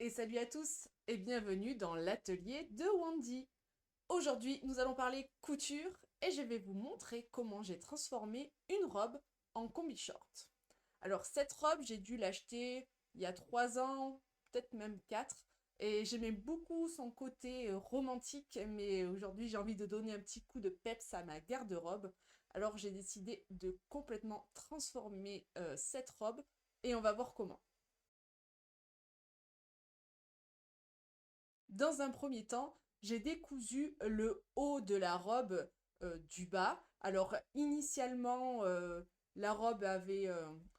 Et salut à tous et bienvenue dans l'atelier de Wandy. Aujourd'hui, nous allons parler couture et je vais vous montrer comment j'ai transformé une robe en combi short. Alors cette robe, j'ai dû l'acheter il y a 3 ans, peut-être même 4. Et j'aimais beaucoup son côté romantique, mais aujourd'hui j'ai envie de donner un petit coup de peps à ma garde-robe. Alors j'ai décidé de complètement transformer cette robe et on va voir comment. Dans un premier temps, j'ai décousu le haut de la robe du bas. Alors initialement, la robe avait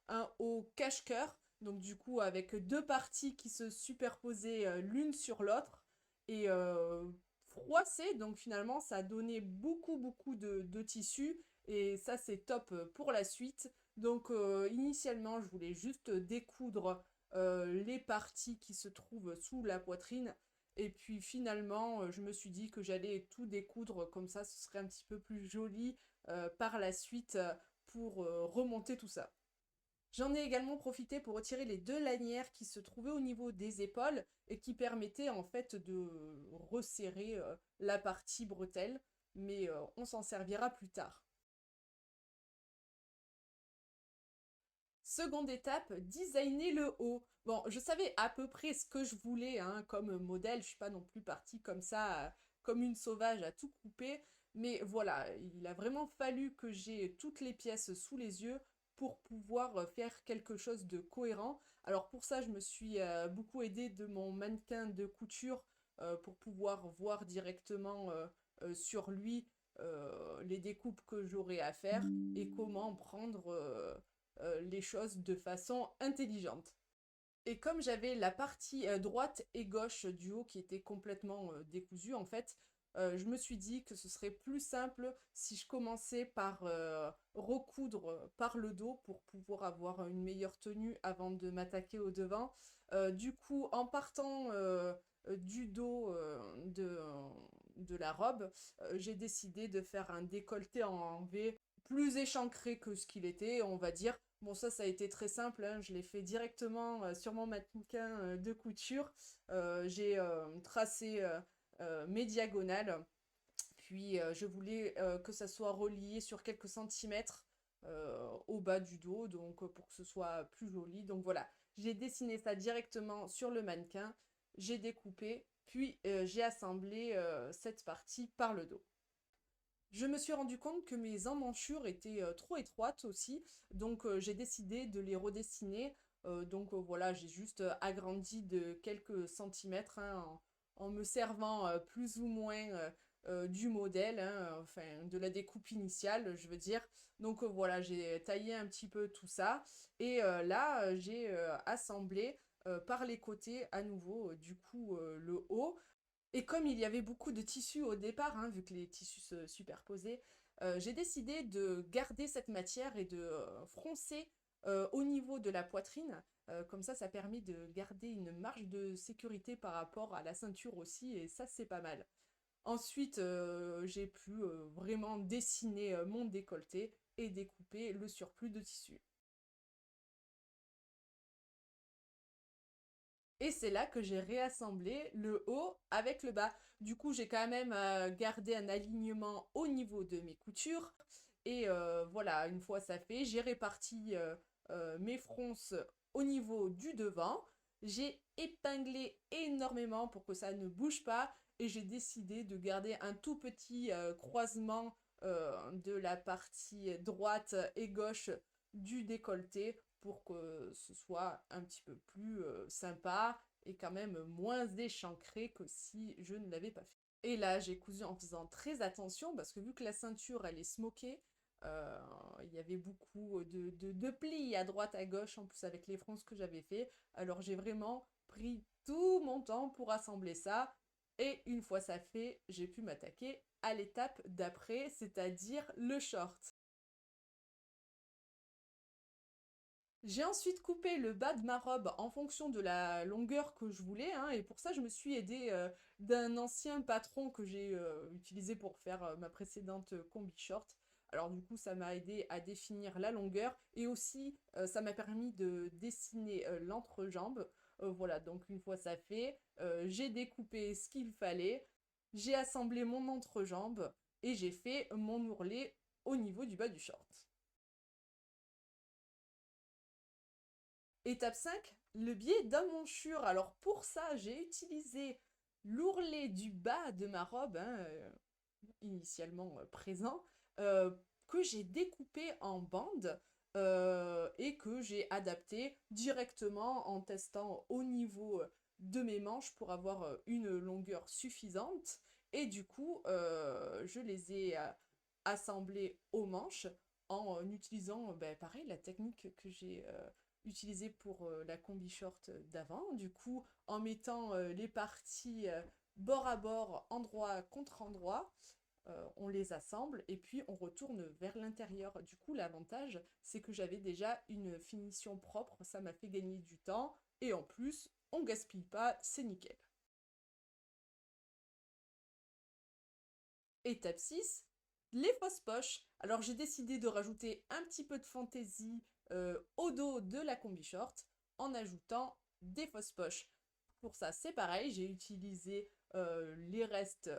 un haut cache-cœur, donc du coup avec deux parties qui se superposaient l'une sur l'autre et froissées. Donc finalement, ça a donné beaucoup de tissu et ça c'est top pour la suite. Donc initialement, je voulais juste découdre les parties qui se trouvent sous la poitrine et puis finalement, je me suis dit que j'allais tout découdre comme ça, ce serait un petit peu plus joli par la suite pour remonter tout ça. J'en ai également profité pour retirer les deux lanières qui se trouvaient au niveau des épaules et qui permettaient en fait de resserrer la partie bretelle, mais on s'en servira plus tard. Seconde étape, designer le haut. Bon, je savais à peu près ce que je voulais hein, comme modèle. Je suis pas non plus partie comme ça, comme une sauvage à tout couper. Mais voilà, il a vraiment fallu que j'ai toutes les pièces sous les yeux pour pouvoir faire quelque chose de cohérent. Alors pour ça, je me suis beaucoup aidée de mon mannequin de couture pour pouvoir voir directement sur lui les découpes que j'aurais à faire et comment prendre les choses de façon intelligente. Et comme j'avais la partie droite et gauche du haut qui était complètement décousue, en fait, je me suis dit que ce serait plus simple si je commençais par recoudre par le dos pour pouvoir avoir une meilleure tenue avant de m'attaquer au devant. Du coup, en partant du dos de la robe, j'ai décidé de faire un décolleté en V plus échancré que ce qu'il était, on va dire. Bon, ça a été très simple, hein, je l'ai fait directement sur mon mannequin de couture. J'ai tracé mes diagonales, puis je voulais que ça soit relié sur quelques centimètres au bas du dos, donc pour que ce soit plus joli. Donc voilà, j'ai dessiné ça directement sur le mannequin, j'ai découpé, puis j'ai assemblé cette partie par le dos. Je me suis rendu compte que mes emmanchures étaient trop étroites aussi, donc j'ai décidé de les redessiner. Donc voilà, j'ai juste agrandi de quelques centimètres hein, en me servant plus ou moins du modèle, hein, enfin de la découpe initiale, je veux dire. Donc voilà, j'ai taillé un petit peu tout ça et là j'ai assemblé par les côtés à nouveau du coup le haut. Et comme il y avait beaucoup de tissus au départ, hein, vu que les tissus se superposaient, j'ai décidé de garder cette matière et de froncer au niveau de la poitrine. Comme ça permet de garder une marge de sécurité par rapport à la ceinture aussi, et ça, c'est pas mal. Ensuite, j'ai pu vraiment dessiner mon décolleté et découper le surplus de tissu. Et c'est là que j'ai réassemblé le haut avec le bas. Du coup, j'ai quand même gardé un alignement au niveau de mes coutures. Et voilà, une fois ça fait, j'ai réparti mes fronces au niveau du devant. J'ai épinglé énormément pour que ça ne bouge pas. Et j'ai décidé de garder un tout petit croisement de la partie droite et gauche du décolleté pour que ce soit un petit peu plus sympa et quand même moins échancré que si je ne l'avais pas fait. Et là, j'ai cousu en faisant très attention parce que vu que la ceinture, elle est smokée, euh, il y avait beaucoup de plis à droite, à gauche, en plus avec les fronces que j'avais fait. Alors j'ai vraiment pris tout mon temps pour assembler ça. Et une fois ça fait, j'ai pu m'attaquer à l'étape d'après, c'est-à-dire le short. J'ai ensuite coupé le bas de ma robe en fonction de la longueur que je voulais, hein, et pour ça je me suis aidée d'un ancien patron que j'ai utilisé pour faire ma précédente combi short. Alors du coup ça m'a aidé à définir la longueur et aussi ça m'a permis de dessiner l'entrejambe. Voilà, donc une fois ça fait, j'ai découpé ce qu'il fallait, j'ai assemblé mon entrejambe et j'ai fait mon ourlet au niveau du bas du short. Étape 5, le biais d'emmanchure. Alors pour ça, j'ai utilisé l'ourlet du bas de ma robe, hein, initialement présent, que j'ai découpé en bandes et que j'ai adapté directement en testant au niveau de mes manches pour avoir une longueur suffisante. Et du coup, je les ai assemblés aux manches en utilisant, ben, pareil, la technique que j'ai utilisée pour la combi short d'avant. Du coup, en mettant les parties bord à bord, endroit contre endroit, on les assemble et puis on retourne vers l'intérieur. Du coup, l'avantage, c'est que j'avais déjà une finition propre, ça m'a fait gagner du temps et en plus, on gaspille pas, c'est nickel. Étape 6, les fausses poches. Alors j'ai décidé de rajouter un petit peu de fantaisie au dos de la combi short en ajoutant des fausses poches. Pour ça, c'est pareil, j'ai utilisé les restes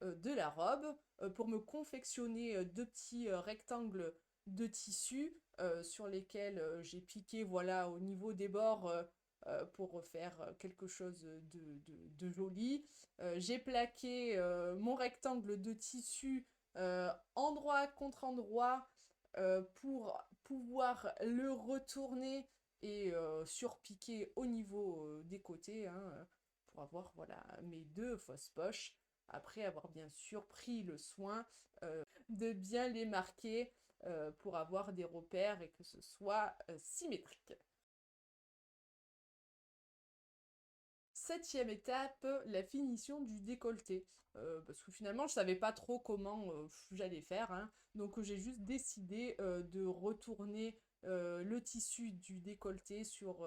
de la robe pour me confectionner deux petits rectangles de tissu sur lesquels j'ai piqué voilà, au niveau des bords pour faire quelque chose de joli. J'ai plaqué mon rectangle de tissu endroit contre endroit pour pouvoir le retourner et surpiquer au niveau des côtés hein, pour avoir voilà, mes deux fausses poches après avoir bien sûr pris le soin de bien les marquer pour avoir des repères et que ce soit symétrique. Septième étape, la finition du décolleté. Parce que finalement, je savais pas trop comment j'allais faire. Hein. Donc j'ai juste décidé de retourner le tissu du décolleté sur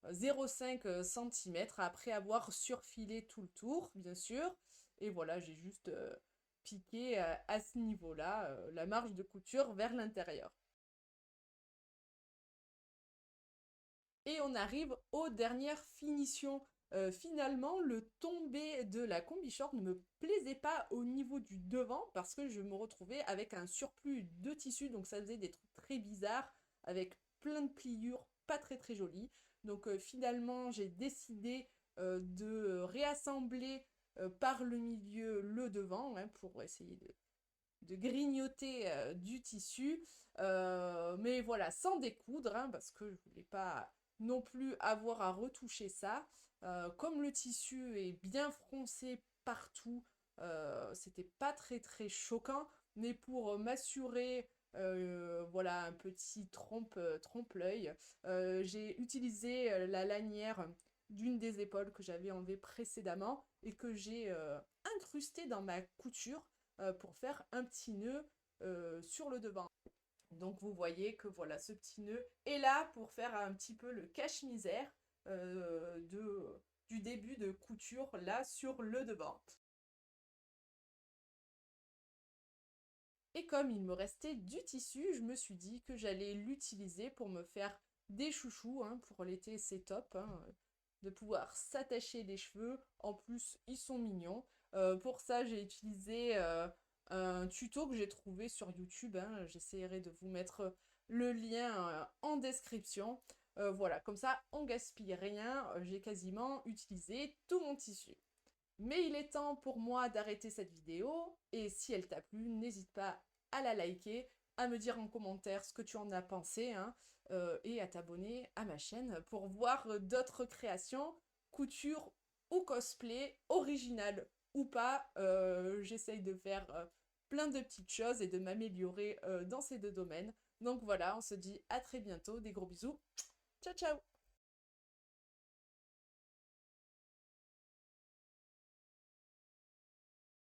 0,5 cm après avoir surfilé tout le tour, bien sûr. Et voilà, j'ai juste piqué à ce niveau-là la marge de couture vers l'intérieur. Et on arrive aux dernières finitions. Finalement, le tombé de la combi short ne me plaisait pas au niveau du devant parce que je me retrouvais avec un surplus de tissu, donc ça faisait des trucs très bizarres avec plein de pliures, pas très très jolies. Donc finalement, j'ai décidé de réassembler par le milieu le devant hein, pour essayer de grignoter du tissu, mais voilà, sans découdre, hein, parce que je voulais pas non plus avoir à retoucher ça. Comme le tissu est bien froncé partout, c'était pas très très choquant, mais pour m'assurer voilà un petit trompe-l'œil, j'ai utilisé la lanière d'une des épaules que j'avais enlevée précédemment et que j'ai incrustée dans ma couture pour faire un petit nœud sur le devant. Donc vous voyez que voilà, ce petit nœud est là pour faire un petit peu le cache-misère du début de couture là sur le devant. Et comme il me restait du tissu, je me suis dit que j'allais l'utiliser pour me faire des chouchous. Hein, pour l'été, c'est top hein, de pouvoir s'attacher les cheveux. En plus, ils sont mignons. Pour ça, j'ai utilisé un tuto que j'ai trouvé sur YouTube. Hein, j'essaierai de vous mettre le lien en description. Voilà, comme ça, on gaspille rien. J'ai quasiment utilisé tout mon tissu. Mais il est temps pour moi d'arrêter cette vidéo et si elle t'a plu, n'hésite pas à la liker, à me dire en commentaire ce que tu en as pensé hein, et à t'abonner à ma chaîne pour voir d'autres créations, couture ou cosplay, originales ou pas. J'essaye de faire plein de petites choses et de m'améliorer dans ces deux domaines. Donc voilà, on se dit à très bientôt, des gros bisous. Ciao ciao.